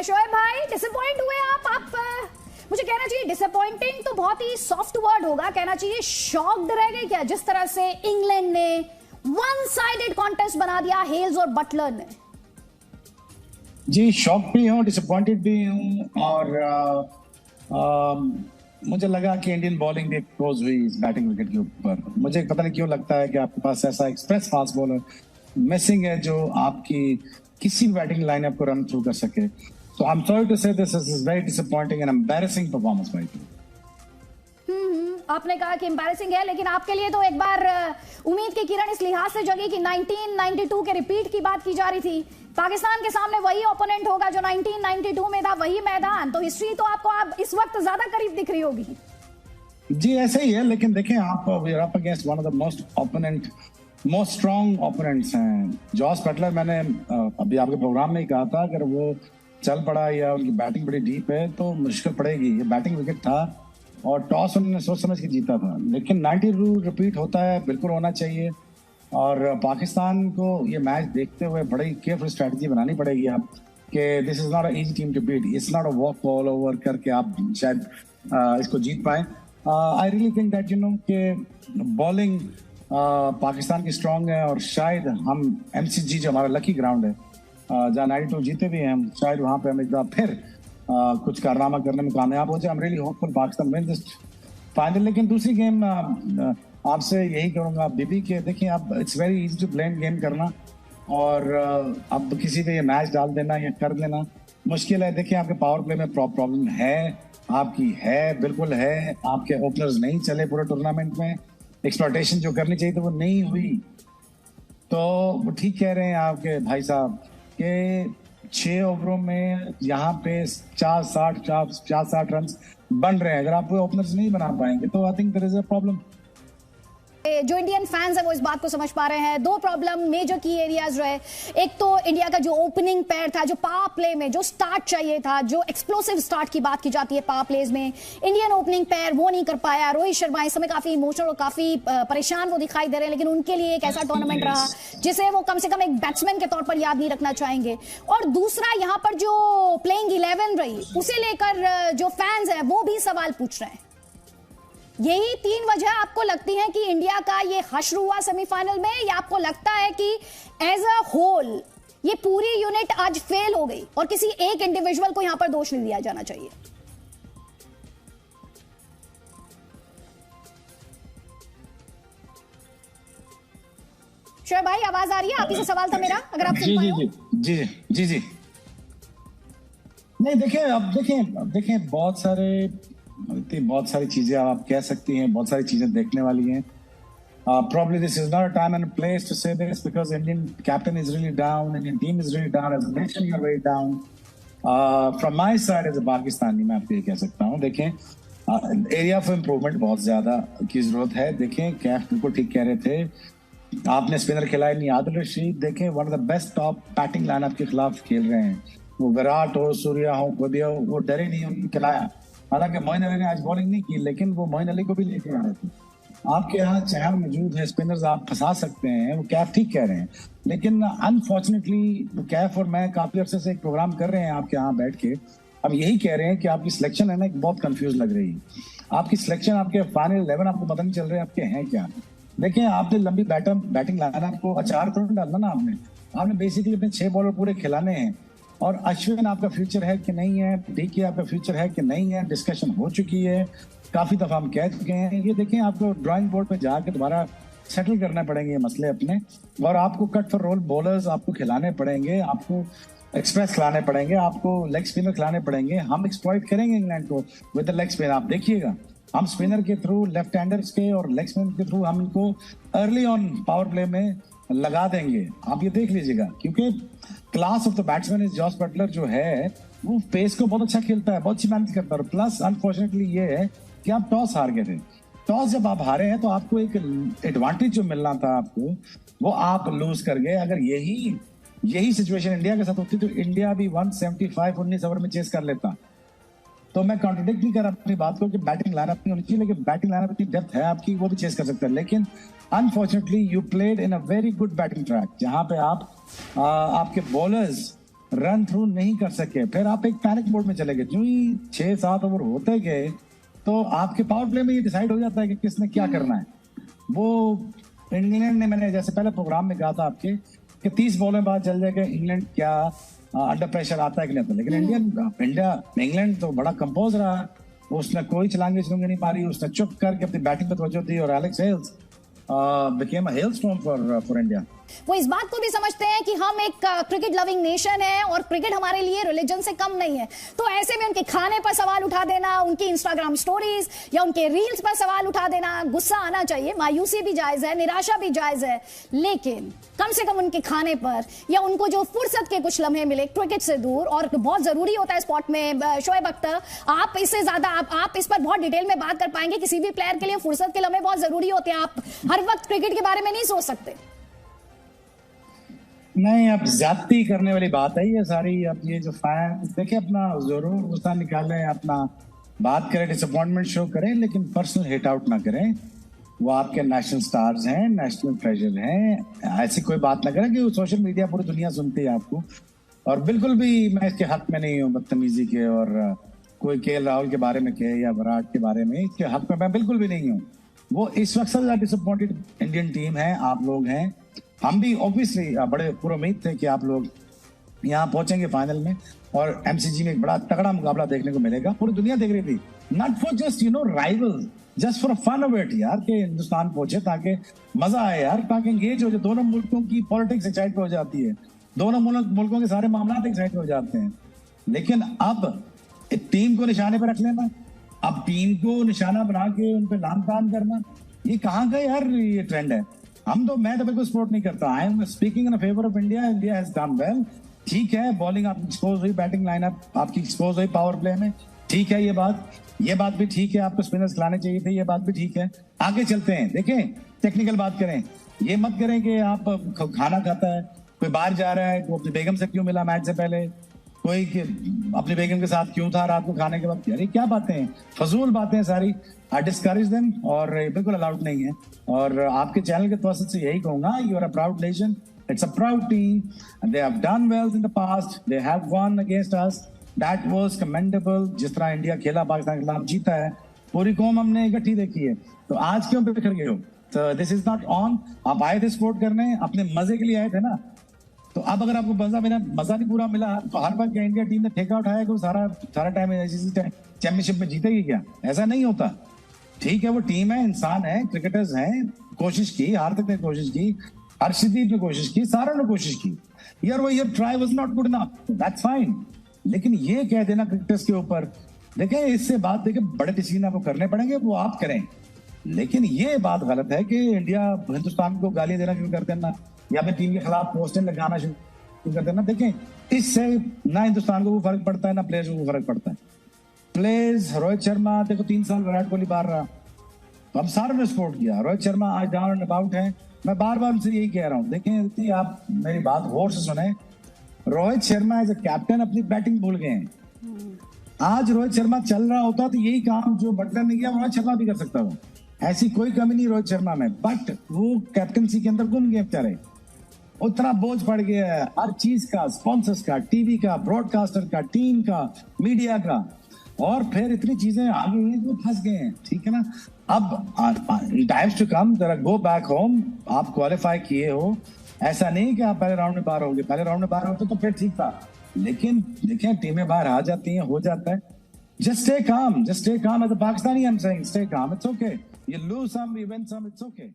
शोएब भाई, डिसअपॉइंट हुए आप मुझे कहना चाहिए डिसअपॉइंटिंग तो बहुत ही सॉफ्ट वर्ड होगा, कहना चाहिए शॉक्ड रह गए क्या जिस तरह से इंग्लैंड ने वन साइडेड कॉन्टेस्ट बना दिया हेल्स और बटलर ने? जी शॉक भी हूँ, डिसअपॉइंटेड भी हूँ और मुझे लगा कि इंडियन बॉलिंग भी एक्सपोज हुई इस बैटिंग विकेट के ऊपर। मुझे पता नहीं क्यों लगता है कि आपके पास ऐसा एक्सप्रेस फास्ट बॉलर मिसिंग है जो आपकी किसी भी बैटिंग लाइनअप को रन थ्रू कर सके। So I'm sorry to say this is very disappointing and embarrassing performance by you. आपने कहा कि एम्बैरेसिंग है, लेकिन आपके लिए तो एक बार उम्मीद की किरण इस लिहाज से जगी कि 1992 के रिपीट की बात की जा रही थी। पाकिस्तान के सामने वही ओपोनेंट होगा जो 1992 में था, वही मैदान, तो हिस्ट्री तो आपको आप इस वक्त ज्यादा करीब दिख रही होगी। जी ऐसे ही है, लेकिन देखें आप we are up against one of the most strong opponents हैं। जॉस बटलर, मैंने अभी आपके प्रोग्राम में ही कहा था, अगर वो चल पड़ा या उनकी बैटिंग बड़ी डीप है तो मुश्किल पड़ेगी। ये बैटिंग विकेट था और टॉस उन्होंने सोच समझ के जीता था, लेकिन 92 रिपीट होता है, बिल्कुल होना चाहिए। और पाकिस्तान को ये मैच देखते हुए बड़ी केयरफुल स्ट्रैटेजी बनानी पड़ेगी आप कि this is not a easy team to beat, it's not a walk all over करके आप शायद इसको जीत पाए। I really think that you know कि बॉलिंग पाकिस्तान की स्ट्रांग है और शायद हम MCG जो हमारा लकी ग्राउंड है जहाँ 92 जीते भी हैं हम, शायद वहाँ पे हम एक बार फिर कुछ कारनामा करने में कामयाब हो जाए। I am really hopeful Pakistan win this final. लेकिन दूसरी गेम आपसे यही करूँगा बीबी के, देखिए आप it's very easy to blame game करना और अब किसी पे ये मैच डाल देना या कर देना मुश्किल है। देखिए आपके पावर प्ले में प्रॉब्लम है, आपकी है, बिल्कुल है। आपके ओपनर्स नहीं चले पूरे टूर्नामेंट में, एक्सप्लॉयटेशन जो करनी चाहिए तो वो नहीं हुई। तो ठीक कह रहे हैं आपके भाई साहब के 6 ओवरों में यहाँ पे 460 रन बन रहे हैं। अगर आप ओपनर्स नहीं बना पाएंगे तो I think there is a problem. जो इंडियन फैंस है वो इस बात को समझ पा रहे हैं। दो प्रॉब्लम मेजर की एरियाज रहे, एक तो इंडिया का जो ओपनिंग पैर था, जो पावर प्ले में जो स्टार्ट चाहिए था, जो एक्सप्लोसिव स्टार्ट की बात की जाती है पावर प्लेज में, इंडियन ओपनिंग पैर वो नहीं कर पाया। रोहित शर्मा इस समय काफी इमोशनल और काफी परेशान वो दिखाई दे रहे हैं, लेकिन उनके लिए एक ऐसा टूर्नामेंट रहा जिसे वो कम से कम एक बैट्समैन के तौर पर याद नहीं रखना चाहेंगे। और दूसरा यहाँ पर जो प्लेइंग 11 रही उसे लेकर जो फैंस है वो भी सवाल पूछ रहे हैं। यही 3 वजह आपको लगती हैं कि इंडिया का ये हश्र हुआ सेमीफाइनल में, या आपको लगता है कि एज अ होल ये पूरी यूनिट आज फेल हो गई और किसी एक इंडिविजुअल को यहां पर दोष नहीं दिया जाना चाहिए? शोएब भाई आवाज आ रही है? आप ही से सवाल था मेरा, अगर आप सुन पाए हो। जी नहीं देखें बहुत सारी चीजें आप कह सकती हैं, बहुत सारी चीजें देखने वाली हैं। Probably this is not a time and a place to say this because Indian captain is really down, Indian team is really down, as a nation we are very down. From my side as a Pakistani मैं आपको ये कह सकता हूँ, देखें area of improvement बहुत ज्यादा की जरूरत है। देखें कैफ बिल्कुल ठीक कह रहे थे, आपने स्पिनर खिलाए नहीं। आदिल रशीद देखें one of the best top batting lineup के खिलाफ खेल रहे हैं। वो विराट हो, सूर्या हो, कोई हो, वो डरे नहीं, उनको खिलाया। हालांकि मोइन अली ने आज बॉलिंग नहीं की, लेकिन वो मोइन अली को भी लेके आ रहे थे। आपके यहाँ चहल मौजूद है, स्पिनर्स आप फंसा सकते हैं। वो कैफ ठीक कह रहे हैं, लेकिन अनफॉर्चुनेटली कैफ और मैं काफी अरसे से एक प्रोग्राम कर रहे हैं आपके यहाँ बैठ के, हम यही कह रहे हैं कि आपकी सिलेक्शन है ना बहुत कंफ्यूज लग रही है। आपकी सिलेक्शन, आपके फाइनल 11 आपको पता नहीं चल रहे आपके हैं क्या। देखें आपने लंबी बैटिंग लाइनअप को अचार तो नहीं डालना ना, आपने बेसिकली अपने 6 बॉलर पूरे खिलाने हैं। और अश्विन आपका फ्यूचर है कि नहीं है, डीके आपका फ्यूचर है कि नहीं है, डिस्कशन हो चुकी है, काफी दफा हम कह चुके हैं। ये देखें आपको ड्राइंग बोर्ड पे जाके दोबारा सेटल करने पड़ेंगे ये मसले अपने, और आपको कट फॉर रोल बॉलर्स आपको खिलाने पड़ेंगे, आपको एक्सप्रेस खिलाने पड़ेंगे, आपको लेग स्पिनर खिलाने पड़ेंगे। हम एक्सप्लॉइट करेंगे इंग्लैंड को विद द लेग स्पिन। आप देखिएगा हम स्पिनर के थ्रू, लेफ्ट हैंडर्स के और लेग स्पिनर के थ्रू हम इनको अर्ली ऑन पावर प्ले में लगा देंगे। आप ये देख लीजिएगा, क्योंकि class of the batsman is Jos Buttler जो है वो पेस को बहुत अच्छा खेलता है, बहुत अच्छी मैनेज करता है। प्लस अनफॉर्चुनेटली ये है कि आप टॉस हार गए थे। टॉस जब आप हारे हैं तो आपको एक एडवांटेज जो मिलना था आपको, वो आप लूज कर गए। अगर यही सिचुएशन इंडिया के साथ होती तो इंडिया भी 175 19 ओवर में चेस कर लेता। तो मैं कॉन्ट्रडिक्ट नहीं कर रहा अपनी बात को कि बैटिंग लाइनअप नहीं होनी चाहिए, लेकिन बैटिंग लाइनअप इतनी डेप्थ है आपकी, वो भी चेस कर सकते हैं। लेकिन unfortunately you played in a very good batting track, जहां पे आप आपके बॉलर्स रन थ्रू नहीं कर सके, फिर आप एक पैनिक मोड में चले गए। जो ही 6-7 ओवर होते गए तो आपके पावर प्ले में ये डिसाइड हो जाता है कि किसने क्या करना है। वो इंग्लैंड ने, मैंने जैसे पहले प्रोग्राम में कहा था आपके कि 30 बॉलों बाद चल जाएगा इंग्लैंड क्या अंडर प्रेशर आता है कि नहीं आता, लेकिन इंग्लैंड तो बड़ा कंपोज रहा। उसने कोई छलांगे नहीं मारी, उसने चुप करके अपनी बैटिंग पे तवज्जो दी और Alex Hales became a hailstorm for India. वो इस बात को भी समझते हैं कि हम एक क्रिकेट लविंग नेशन है और क्रिकेट हमारे लिए रिलीजन से कम नहीं है। तो ऐसे में उनके खाने पर सवाल उठा देना, उनकी इंस्टाग्राम स्टोरीज या उनके रील्स पर सवाल उठा देना, गुस्सा आना चाहिए, मायूसी भी जायज है, निराशा भी जायज है, लेकिन कम से कम उनके खाने पर या उनको जो फुर्सत के कुछ लम्हे मिले क्रिकेट से दूर, और बहुत जरूरी होता है स्पॉट में। शोएब अख्तर, आप इससे ज्यादा आप इस पर बहुत डिटेल में बात कर पाएंगे। किसी भी प्लेयर के लिए फुर्सत के लम्हे बहुत जरूरी होते हैं। आप हर वक्त क्रिकेट के बारे में नहीं सोच सकते। नहीं, अब ज्यादती करने वाली बात है ये सारी। अब ये जो फैंस देखिए, अपना जरूर गुस्सा निकालें, अपना बात करें, डिसअपॉइंटमेंट शो करें, लेकिन पर्सनल हिट आउट ना करें। वो आपके नेशनल स्टार्स हैं, नेशनल ट्रेजर हैं। ऐसी कोई बात ना करें कि सोशल मीडिया पूरी दुनिया सुनती है आपको। और बिल्कुल भी मैं इसके हक में नहीं हूँ बदतमीजी के, और कोई केएल राहुल के बारे में कहे या विराट के बारे में, इसके हक में मैं बिल्कुल भी नहीं हूँ। वो इस वक्त सबसे डिसअपॉइंटेड इंडियन टीम है, आप लोग हैं। हम भी ऑब्वियसली बड़े पूरे उम्मीद थे कि आप लोग यहाँ पहुंचेंगे फाइनल में, और एमसीजी में एक बड़ा तगड़ा मुकाबला देखने को मिलेगा। पूरी दुनिया देख रही थी, not for just rivals, just for fun of it यार, कि हिंदुस्तान पहुंचे ताकि मजा आए यार, ताकि एंगेज हो जाए। दोनों मुल्कों की पॉलिटिक्स एक्साइट हो जाती है, दोनों मुल्कों के सारे मामला एक्साइट हो जाते हैं। लेकिन अब टीम को निशाने पर रख लेना, अब टीम को निशाना बना के उन पे लान तान करना, ये कहाँ का यार ये ट्रेंड है। मैं तो बिल्कुल सपोर्ट नहीं करता। I am speaking in favour of India. India has done well. ठीक है, बॉलिंग आपकी एक्सपोज हुई, बैटिंग लाइनअप आपकी एक्सपोज हुई पावर प्ले में, ठीक है। ये बात भी ठीक है, आपको स्पिनर्स खिलाने चाहिए थे, ये बात भी ठीक है। आगे चलते हैं, देखें टेक्निकल बात करें। ये मत करें कि आप खाना खाता है, कोई बाहर जा रहा है, वो अपनी बेगम से क्यों मिला मैच से पहले, कोई अपनी बेगम के साथ क्यों था रात को खाने के बाद। यार क्या बातें हैं, फजूल बातें हैं सारी। आई डिस्करेज देम, और बिल्कुल अलाउड नहीं है। और आपके चैनल के तवज्जुह से यही कहूंगा, you are a proud nation, it's a proud team, and they have done well in the past, they have won against us, that was commendable. जिस तरह इंडिया खेला, पाकिस्तान के खिलाफ जीता है, पूरी कौम हमने इकट्ठी देखी है। तो आज क्यों बिखर गए हो? तो दिस इज नॉट ऑन। आप आए थे सपोर्ट करने, अपने मजे के लिए आए थे ना। तो अब अगर आपको मजा नहीं पूरा मिला, तो हर बार इंडिया टीम ने ठेका उठाया कि सारा टाइम चैंपियनशिप में जीतेगी क्या? ऐसा नहीं होता। ठीक है, वो टीम है, इंसान है, क्रिकेटर्स हैं, कोशिश की, हार्दिक ने कोशिश की, हर्षदीप ने कोशिश की, सारों ने कोशिश की यार। वो your try was not good enough, that's fine. लेकिन ये कह देना क्रिकेटर्स के ऊपर, देखें इससे बात, देखें बड़े डिसीजन आपको करने पड़ेंगे, वो आप करें। लेकिन ये बात गलत है कि इंडिया हिंदुस्तान को गालियां देना शुरू कर देना, या फिर टीम के खिलाफ पोस्टर लगाना शुरू कर देना। देखें इससे ना हिंदुस्तान को वो फर्क पड़ता है, ना प्लेयर्स को फर्क पड़ता है। प्लेयर्स, रोहित शर्मा देखो 3 साल विराट कोहली बाहर रहा, तो हम सारों ने सपोर्ट किया। रोहित शर्मा आज डाउन एंड अबाउट है। मैं बार बार उनसे यही कह रहा हूँ, देखें आप मेरी बात गौर से सुने। Rohit Sharma as a captain अपनी बैटिंग भूल गए हैं। आज रोहित शर्मा चल रहा होता तो यही काम जो बटलर ने किया रोहित शर्मा भी कर सकता था। ऐसी कोई कमी नहीं रोहित शर्मा में, बट वो कैप्टनसी के अंदर गुम गए बेचारे। उतना बोझ पड़ गया है हर चीज का, स्पॉन्सर्स का, टीवी का, ब्रॉडकास्टर का, टीम का, मीडिया का, और फिर इतनी चीजें आ गई हैं जो फंस गए हैं। ठीक है ना, अब टाइम्स टू कम, जरा गो बैक होम। आप क्वालिफाई किए हो, ऐसा नहीं कि आप पहले राउंड में बाहर होंगे। पहले राउंड में बाहर होते तो फिर ठीक था, लेकिन देखिए टीमें बाहर आ जाती हैं, हो जाता है। Just stay calm, as a Pakistani I am saying, stay calm, it's okay. You lose some, you win some, it's okay.